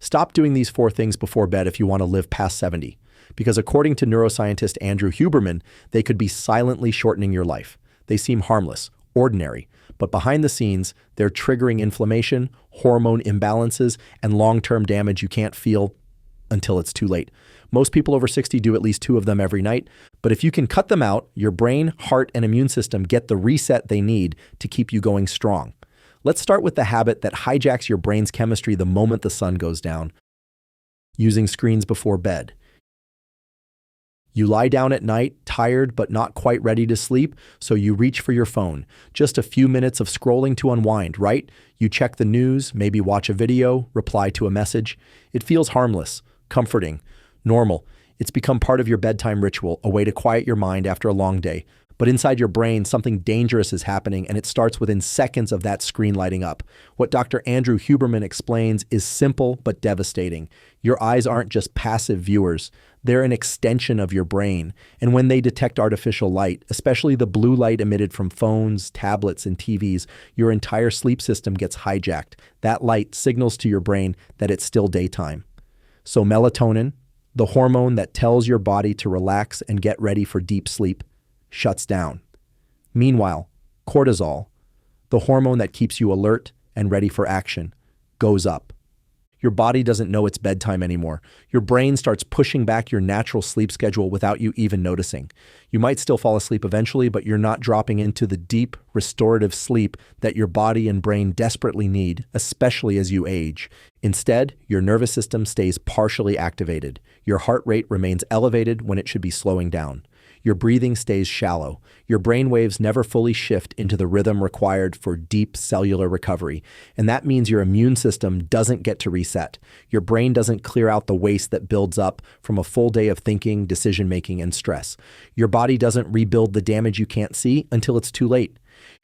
Stop doing these 4 things before bed if you want to live past 70, because according to neuroscientist Andrew Huberman, they could be silently shortening your life. They seem harmless, ordinary, but behind the scenes, they're triggering inflammation, hormone imbalances, and long-term damage you can't feel until it's too late. Most people over 60 do at least 2 of them every night, but if you can cut them out, your brain, heart, and immune system get the reset they need to keep you going strong. Let's start with the habit that hijacks your brain's chemistry the moment the sun goes down: using screens before bed. You lie down at night, tired but not quite ready to sleep, so you reach for your phone. Just a few minutes of scrolling to unwind, right? You check the news, maybe watch a video, reply to a message. It feels harmless, comforting, normal. It's become part of your bedtime ritual, a way to quiet your mind after a long day. But inside your brain, something dangerous is happening, and it starts within seconds of that screen lighting up. What Dr. Andrew Huberman explains is simple but devastating. Your eyes aren't just passive viewers. They're an extension of your brain. And when they detect artificial light, especially the blue light emitted from phones, tablets, and TVs, your entire sleep system gets hijacked. That light signals to your brain that it's still daytime. So melatonin, the hormone that tells your body to relax and get ready for deep sleep, shuts down. Meanwhile, cortisol, the hormone that keeps you alert and ready for action, goes up. Your body doesn't know it's bedtime anymore. Your brain starts pushing back your natural sleep schedule without you even noticing. You might still fall asleep eventually, but you're not dropping into the deep, restorative sleep that your body and brain desperately need, especially as you age. Instead, your nervous system stays partially activated. Your heart rate remains elevated when it should be slowing down. Your breathing stays shallow. Your brain waves never fully shift into the rhythm required for deep cellular recovery. And that means your immune system doesn't get to reset. Your brain doesn't clear out the waste that builds up from a full day of thinking, decision-making, and stress. Your body doesn't rebuild the damage you can't see until it's too late.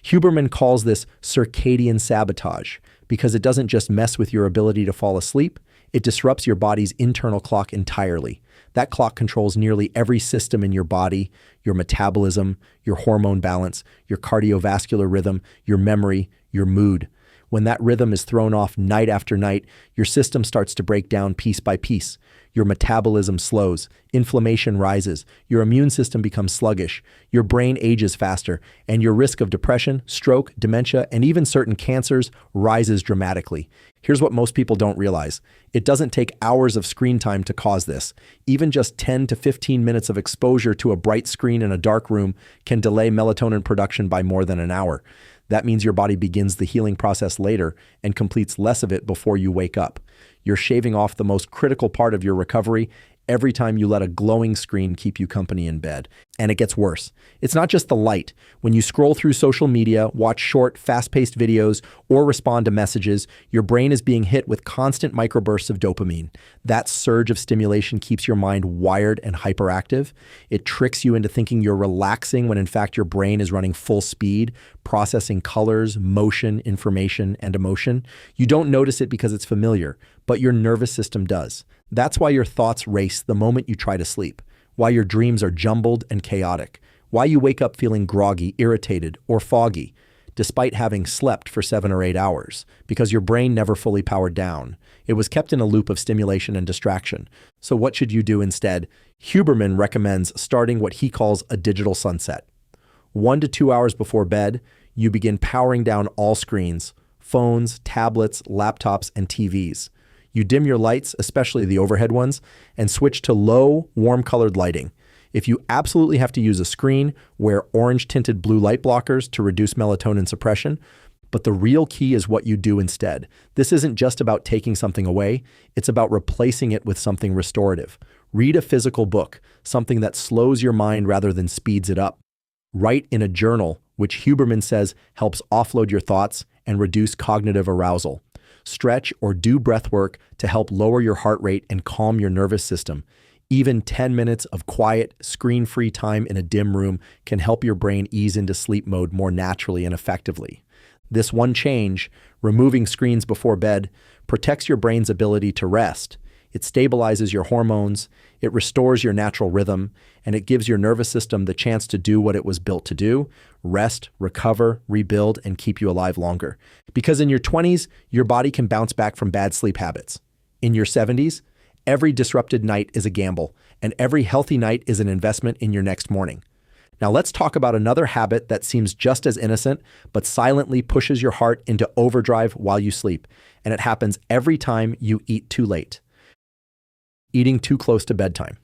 Huberman calls this circadian sabotage because it doesn't just mess with your ability to fall asleep, it disrupts your body's internal clock entirely. That clock controls nearly every system in your body: your metabolism, your hormone balance, your cardiovascular rhythm, your memory, your mood. When that rhythm is thrown off night after night, your system starts to break down piece by piece. Your metabolism slows, inflammation rises, your immune system becomes sluggish, your brain ages faster, and your risk of depression, stroke, dementia, and even certain cancers rises dramatically. Here's what most people don't realize. It doesn't take hours of screen time to cause this. Even just 10 to 15 minutes of exposure to a bright screen in a dark room can delay melatonin production by more than an hour. That means your body begins the healing process later and completes less of it before you wake up. You're shaving off the most critical part of your recovery every time you let a glowing screen keep you company in bed. And it gets worse. It's not just the light. When you scroll through social media, watch short, fast-paced videos, or respond to messages, your brain is being hit with constant microbursts of dopamine. That surge of stimulation keeps your mind wired and hyperactive. It tricks you into thinking you're relaxing when in fact your brain is running full speed, processing colors, motion, information, and emotion. You don't notice it because it's familiar, but your nervous system does. That's why your thoughts race the moment you try to sleep, why your dreams are jumbled and chaotic, why you wake up feeling groggy, irritated, or foggy, despite having slept for 7 or 8 hours, because your brain never fully powered down. It was kept in a loop of stimulation and distraction. So what should you do instead? Huberman recommends starting what he calls a digital sunset. 1 to 2 hours before bed, you begin powering down all screens, phones, tablets, laptops, and TVs. You dim your lights, especially the overhead ones, and switch to low, warm-colored lighting. If you absolutely have to use a screen, wear orange-tinted blue light blockers to reduce melatonin suppression. But the real key is what you do instead. This isn't just about taking something away, it's about replacing it with something restorative. Read a physical book, something that slows your mind rather than speeds it up. Write in a journal, which Huberman says helps offload your thoughts and reduce cognitive arousal. Stretch or do breath work to help lower your heart rate and calm your nervous system. Even 10 minutes of quiet, screen-free time in a dim room can help your brain ease into sleep mode more naturally and effectively. This one change, removing screens before bed, protects your brain's ability to rest. It stabilizes your hormones, it restores your natural rhythm, and it gives your nervous system the chance to do what it was built to do: rest, recover, rebuild, and keep you alive longer. Because in your 20s, your body can bounce back from bad sleep habits. In your 70s, every disrupted night is a gamble, and every healthy night is an investment in your next morning. Now let's talk about another habit that seems just as innocent, but silently pushes your heart into overdrive while you sleep, and it happens every time you eat too late. Eating too close to bedtime.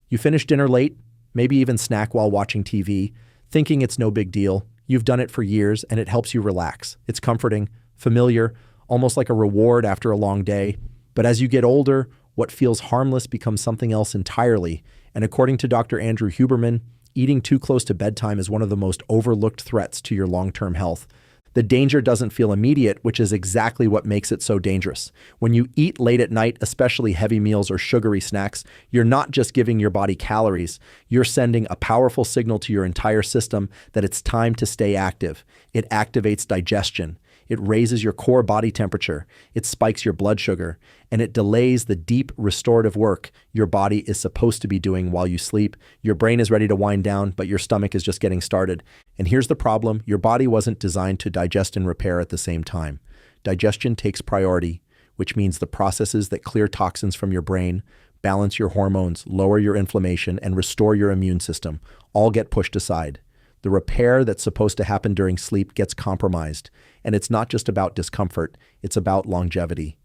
You finish dinner late, maybe even snack while watching TV, thinking it's no big deal. You've done it for years and it helps you relax. It's comforting, familiar, almost like a reward after a long day. But as you get older, what feels harmless becomes something else entirely. And according to Dr. Andrew Huberman, eating too close to bedtime is one of the most overlooked threats to your long-term health. The danger doesn't feel immediate, which is exactly what makes it so dangerous. When you eat late at night, especially heavy meals or sugary snacks, you're not just giving your body calories, you're sending a powerful signal to your entire system that it's time to stay active. It activates digestion. It raises your core body temperature, it spikes your blood sugar, and it delays the deep restorative work your body is supposed to be doing while you sleep. Your brain is ready to wind down, but your stomach is just getting started. And here's the problem: your body wasn't designed to digest and repair at the same time. Digestion takes priority, which means the processes that clear toxins from your brain, balance your hormones, lower your inflammation, and restore your immune system all get pushed aside. The repair that's supposed to happen during sleep gets compromised, and it's not just about discomfort, it's about longevity.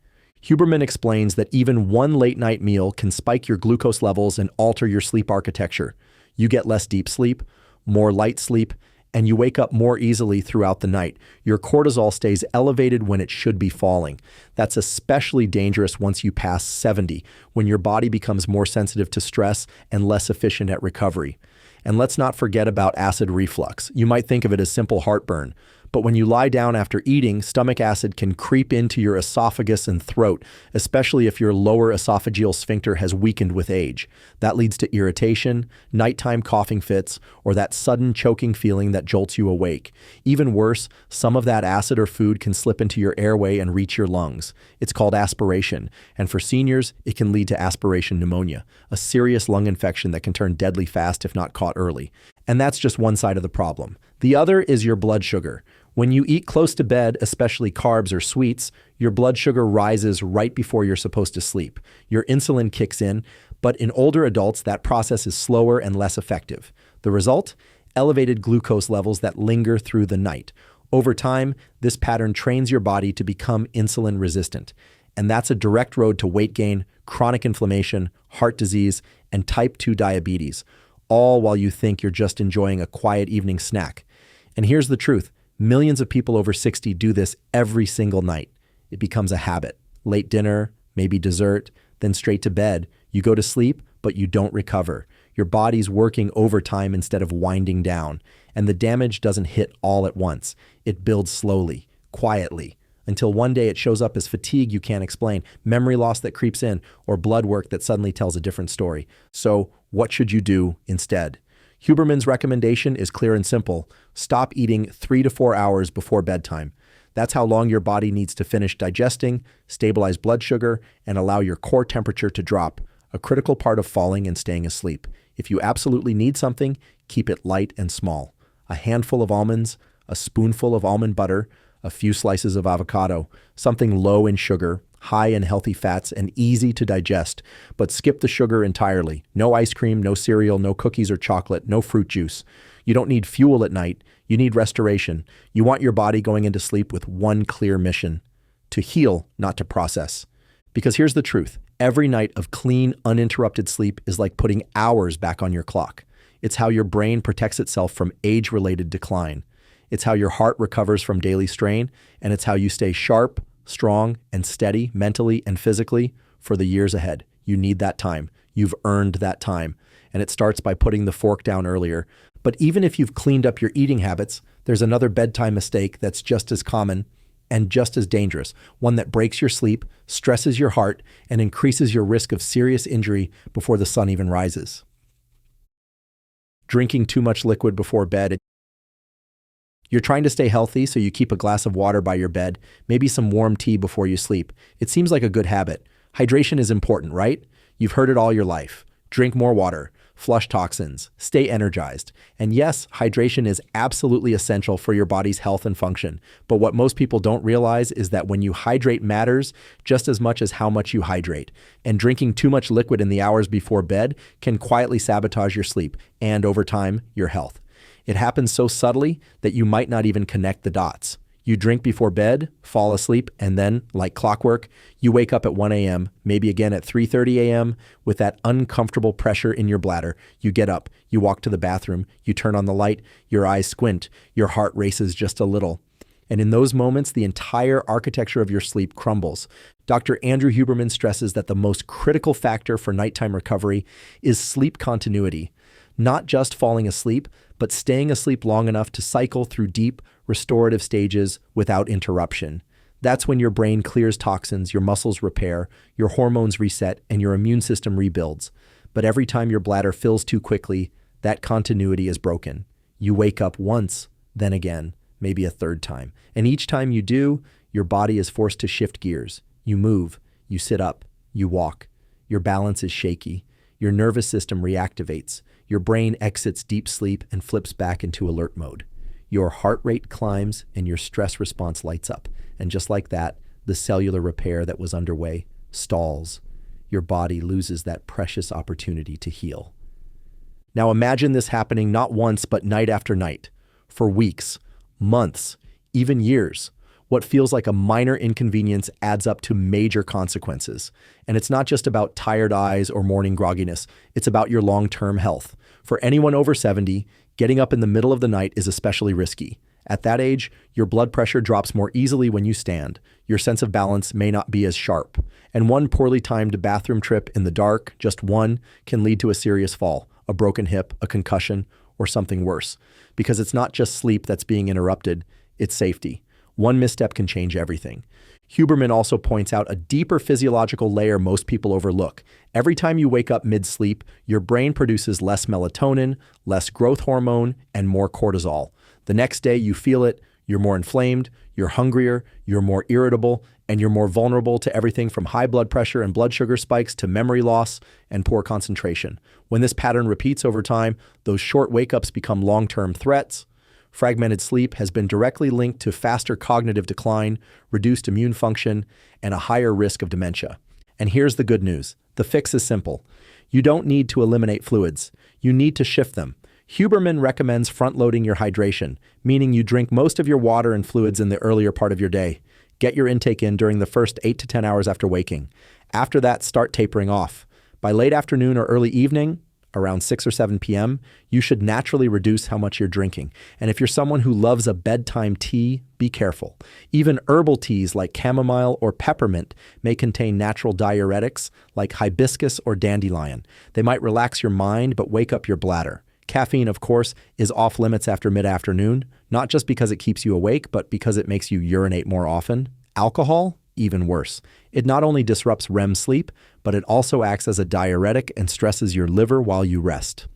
Huberman explains that even one late-night meal can spike your glucose levels and alter your sleep architecture. You get less deep sleep, more light sleep, and you wake up more easily throughout the night. Your cortisol stays elevated when it should be falling. That's especially dangerous once you pass 70, when your body becomes more sensitive to stress and less efficient at recovery. And let's not forget about acid reflux. You might think of it as simple heartburn, but when you lie down after eating, stomach acid can creep into your esophagus and throat, especially if your lower esophageal sphincter has weakened with age. That leads to irritation, nighttime coughing fits, or that sudden choking feeling that jolts you awake. Even worse, some of that acid or food can slip into your airway and reach your lungs. It's called aspiration, and for seniors, it can lead to aspiration pneumonia, a serious lung infection that can turn deadly fast if not caught early. And that's just one side of the problem. The other is your blood sugar. When you eat close to bed, especially carbs or sweets, your blood sugar rises right before you're supposed to sleep. Your insulin kicks in, but in older adults, that process is slower and less effective. The result? Elevated glucose levels that linger through the night. Over time, this pattern trains your body to become insulin resistant. And that's a direct road to weight gain, chronic inflammation, heart disease, and type 2 diabetes, all while you think you're just enjoying a quiet evening snack. And here's the truth. Millions of people over 60 do this every single night. It becomes a habit. Late dinner, maybe dessert, then straight to bed. You go to sleep, but you don't recover. Your body's working overtime instead of winding down. And the damage doesn't hit all at once. It builds slowly, quietly, until one day it shows up as fatigue you can't explain, memory loss that creeps in, or blood work that suddenly tells a different story. So what should you do instead? Huberman's recommendation is clear and simple. Stop eating 3 to 4 hours before bedtime. That's how long your body needs to finish digesting, stabilize blood sugar, and allow your core temperature to drop, a critical part of falling and staying asleep. If you absolutely need something, keep it light and small. A handful of almonds, a spoonful of almond butter, a few slices of avocado, something low in sugar, high in healthy fats, and easy to digest, but skip the sugar entirely. No ice cream, no cereal, no cookies or chocolate, no fruit juice. You don't need fuel at night. You need restoration. You want your body going into sleep with one clear mission: to heal, not to process. Because here's the truth. Every night of clean, uninterrupted sleep is like putting hours back on your clock. It's how your brain protects itself from age-related decline. It's how your heart recovers from daily strain, and it's how you stay sharp, strong, and steady mentally and physically for the years ahead. You need that time. You've earned that time. And it starts by putting the fork down earlier. But even if you've cleaned up your eating habits, there's another bedtime mistake that's just as common and just as dangerous, one that breaks your sleep, stresses your heart, and increases your risk of serious injury before the sun even rises. Drinking too much liquid before bed. You're trying to stay healthy, so you keep a glass of water by your bed, maybe some warm tea before you sleep. It seems like a good habit. Hydration is important, right? You've heard it all your life. Drink more water. flush toxins, stay energized. And yes, hydration is absolutely essential for your body's health and function. But what most people don't realize is that when you hydrate matters just as much as how much you hydrate. And drinking too much liquid in the hours before bed can quietly sabotage your sleep and, over time, your health. It happens so subtly that you might not even connect the dots. You drink before bed, fall asleep, and then, like clockwork, you wake up at 1 a.m., maybe again at 3:30 a.m. with that uncomfortable pressure in your bladder. You get up, you walk to the bathroom, you turn on the light, your eyes squint, your heart races just a little. And in those moments, the entire architecture of your sleep crumbles. Dr. Andrew Huberman stresses that the most critical factor for nighttime recovery is sleep continuity. Not just falling asleep, but staying asleep long enough to cycle through deep, restorative stages without interruption. That's when your brain clears toxins, your muscles repair, your hormones reset, and your immune system rebuilds. But every time your bladder fills too quickly, that continuity is broken. You wake up once, then again, maybe a third time. And each time you do, your body is forced to shift gears. You move, you sit up, you walk. Your balance is shaky. Your nervous system reactivates. Your brain exits deep sleep and flips back into alert mode. Your heart rate climbs and your stress response lights up. And just like that, the cellular repair that was underway stalls. Your body loses that precious opportunity to heal. Now imagine this happening not once, but night after night, for weeks, months, even years. What feels like a minor inconvenience adds up to major consequences. And it's not just about tired eyes or morning grogginess. It's about your long-term health. For anyone over 70, getting up in the middle of the night is especially risky. At that age, your blood pressure drops more easily when you stand. Your sense of balance may not be as sharp. And one poorly timed bathroom trip in the dark, just one, can lead to a serious fall, a broken hip, a concussion, or something worse. Because it's not just sleep that's being interrupted, it's safety. One misstep can change everything. Huberman also points out a deeper physiological layer most people overlook. Every time you wake up mid-sleep, your brain produces less melatonin, less growth hormone, and more cortisol. The next day you feel it, you're more inflamed, you're hungrier, you're more irritable, and you're more vulnerable to everything from high blood pressure and blood sugar spikes to memory loss and poor concentration. When this pattern repeats over time, those short wake-ups become long-term threats. Fragmented sleep has been directly linked to faster cognitive decline, reduced immune function, and a higher risk of dementia. And here's the good news. The fix is simple. You don't need to eliminate fluids. You need to shift them. Huberman recommends front-loading your hydration, meaning you drink most of your water and fluids in the earlier part of your day. Get your intake in during the first 8 to 10 hours after waking. After that, start tapering off. By late afternoon or early evening, around 6 or 7 p.m., you should naturally reduce how much you're drinking. And if you're someone who loves a bedtime tea, be careful. Even herbal teas like chamomile or peppermint may contain natural diuretics like hibiscus or dandelion. They might relax your mind but wake up your bladder. Caffeine, of course, is off limits after mid-afternoon, not just because it keeps you awake, but because it makes you urinate more often. Alcohol? Even worse. It not only disrupts REM sleep, but it also acts as a diuretic and stresses your liver while you rest.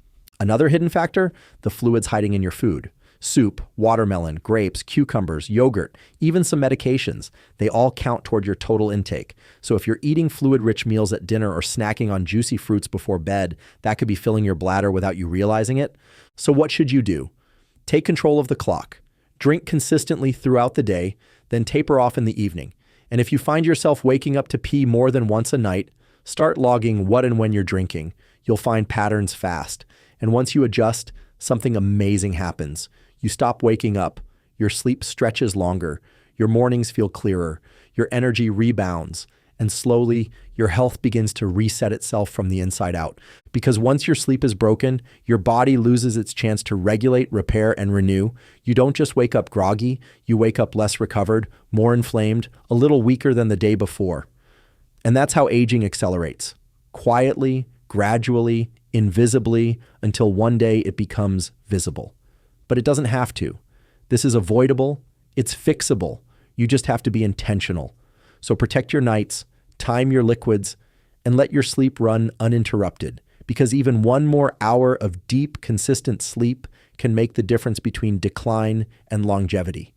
Another hidden factor? The fluids hiding in your food. Soup, watermelon, grapes, cucumbers, yogurt, even some medications. They all count toward your total intake. So if you're eating fluid-rich meals at dinner or snacking on juicy fruits before bed, that could be filling your bladder without you realizing it. So what should you do? Take control of the clock. Drink consistently throughout the day, then taper off in the evening. And if you find yourself waking up to pee more than once a night, start logging what and when you're drinking. You'll find patterns fast. And once you adjust, something amazing happens. You stop waking up. Your sleep stretches longer. Your mornings feel clearer. Your energy rebounds. And slowly, your health begins to reset itself from the inside out. Because once your sleep is broken, your body loses its chance to regulate, repair, and renew. You don't just wake up groggy, you wake up less recovered, more inflamed, a little weaker than the day before. And that's how aging accelerates. Quietly, gradually, invisibly, until one day it becomes visible. But it doesn't have to. This is avoidable. It's fixable. You just have to be intentional. So protect your nights, time your liquids, and let your sleep run uninterrupted. Because even one more hour of deep, consistent sleep can make the difference between decline and longevity.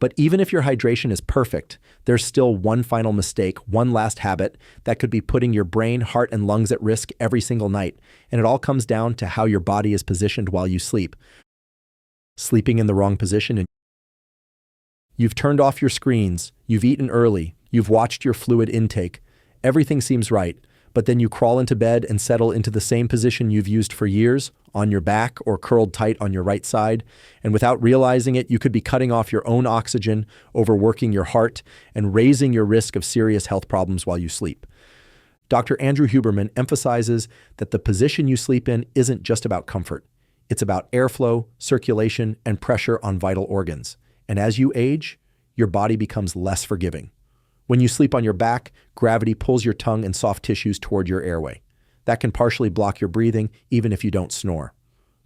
But even if your hydration is perfect, there's still one final mistake, one last habit that could be putting your brain, heart, and lungs at risk every single night. And it all comes down to how your body is positioned while you sleep. Sleeping in the wrong position, and you've turned off your screens, you've eaten early, you've watched your fluid intake. Everything seems right, but then you crawl into bed and settle into the same position you've used for years, on your back or curled tight on your right side. And without realizing it, you could be cutting off your own oxygen, overworking your heart, and raising your risk of serious health problems while you sleep. Dr. Andrew Huberman emphasizes that the position you sleep in isn't just about comfort. It's about airflow, circulation, and pressure on vital organs. And as you age, your body becomes less forgiving. When you sleep on your back, gravity pulls your tongue and soft tissues toward your airway. That can partially block your breathing, even if you don't snore.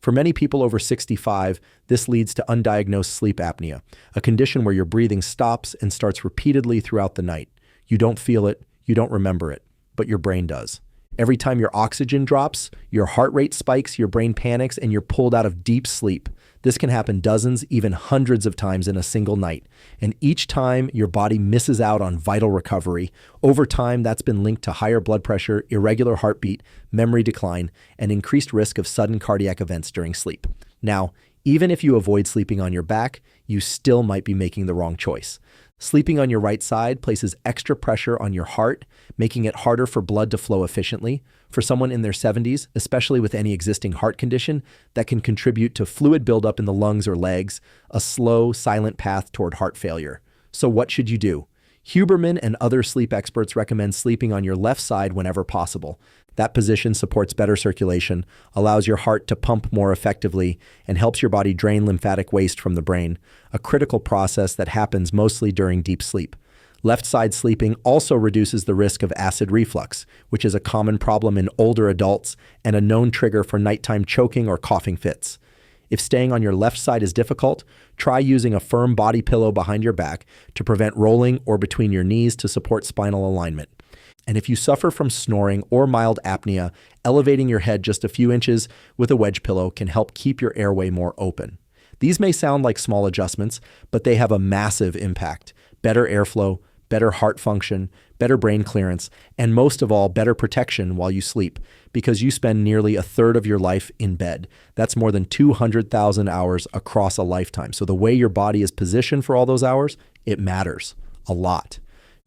For many people over 65, this leads to undiagnosed sleep apnea, a condition where your breathing stops and starts repeatedly throughout the night. You don't feel it, you don't remember it, but your brain does. Every time your oxygen drops, your heart rate spikes, your brain panics, and you're pulled out of deep sleep. This can happen dozens, even hundreds of times in a single night. And each time your body misses out on vital recovery, over time that's been linked to higher blood pressure, irregular heartbeat, memory decline, and increased risk of sudden cardiac events during sleep. Now, even if you avoid sleeping on your back, you still might be making the wrong choice. Sleeping on your right side places extra pressure on your heart, making it harder for blood to flow efficiently. For someone in their 70s, especially with any existing heart condition, that can contribute to fluid buildup in the lungs or legs, a slow, silent path toward heart failure. So what should you do? Huberman and other sleep experts recommend sleeping on your left side whenever possible. That position supports better circulation, allows your heart to pump more effectively, and helps your body drain lymphatic waste from the brain, a critical process that happens mostly during deep sleep. Left side sleeping also reduces the risk of acid reflux, which is a common problem in older adults and a known trigger for nighttime choking or coughing fits. If staying on your left side is difficult, try using a firm body pillow behind your back to prevent rolling or between your knees to support spinal alignment. And if you suffer from snoring or mild apnea, elevating your head just a few inches with a wedge pillow can help keep your airway more open. These may sound like small adjustments, but they have a massive impact. Better airflow, better heart function, better brain clearance, and most of all, better protection while you sleep, because you spend nearly a third of your life in bed. That's more than 200,000 hours across a lifetime. So the way your body is positioned for all those hours, it matters a lot.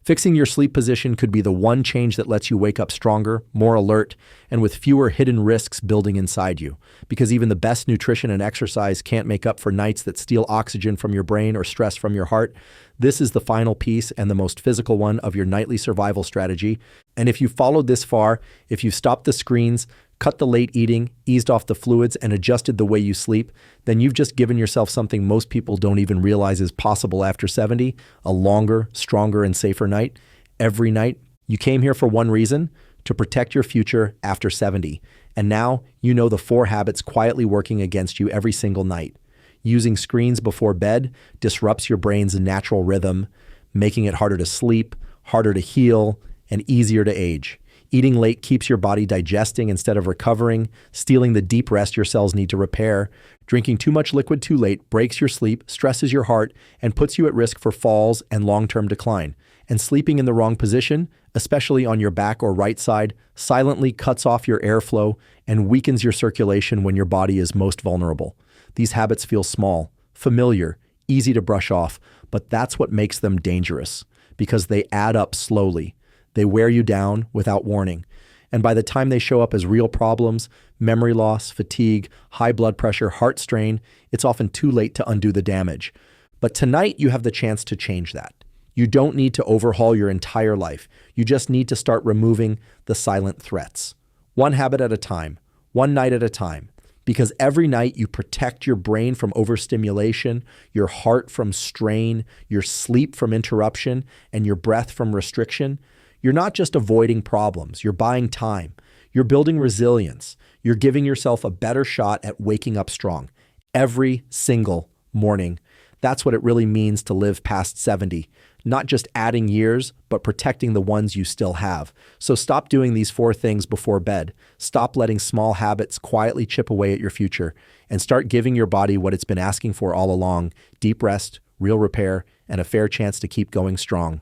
Fixing your sleep position could be the one change that lets you wake up stronger, more alert, and with fewer hidden risks building inside you. Because even the best nutrition and exercise can't make up for nights that steal oxygen from your brain or stress from your heart. This is the final piece and the most physical one of your nightly survival strategy. And if you followed this far, if you've stopped the screens, cut the late eating, eased off the fluids, and adjusted the way you sleep, then you've just given yourself something most people don't even realize is possible after 70, a longer, stronger, and safer night. Every night, you came here for one reason, to protect your future after 70. And now you know the 4 habits quietly working against you every single night. Using screens before bed disrupts your brain's natural rhythm, making it harder to sleep, harder to heal, and easier to age. Eating late keeps your body digesting instead of recovering, stealing the deep rest your cells need to repair. Drinking too much liquid too late breaks your sleep, stresses your heart, and puts you at risk for falls and long-term decline. And sleeping in the wrong position, especially on your back or right side, silently cuts off your airflow and weakens your circulation when your body is most vulnerable. These habits feel small, familiar, easy to brush off, but that's what makes them dangerous, because they add up slowly. They wear you down without warning. And by the time they show up as real problems, memory loss, fatigue, high blood pressure, heart strain, it's often too late to undo the damage. But tonight you have the chance to change that. You don't need to overhaul your entire life. You just need to start removing the silent threats. One habit at a time, one night at a time. Because every night you protect your brain from overstimulation, your heart from strain, your sleep from interruption, and your breath from restriction. You're not just avoiding problems, you're buying time. You're building resilience. You're giving yourself a better shot at waking up strong every single morning. That's what it really means to live past 70. Not just adding years, but protecting the ones you still have. So stop doing these 4 things before bed. Stop letting small habits quietly chip away at your future, and start giving your body what it's been asking for all along: deep rest, real repair, and a fair chance to keep going strong.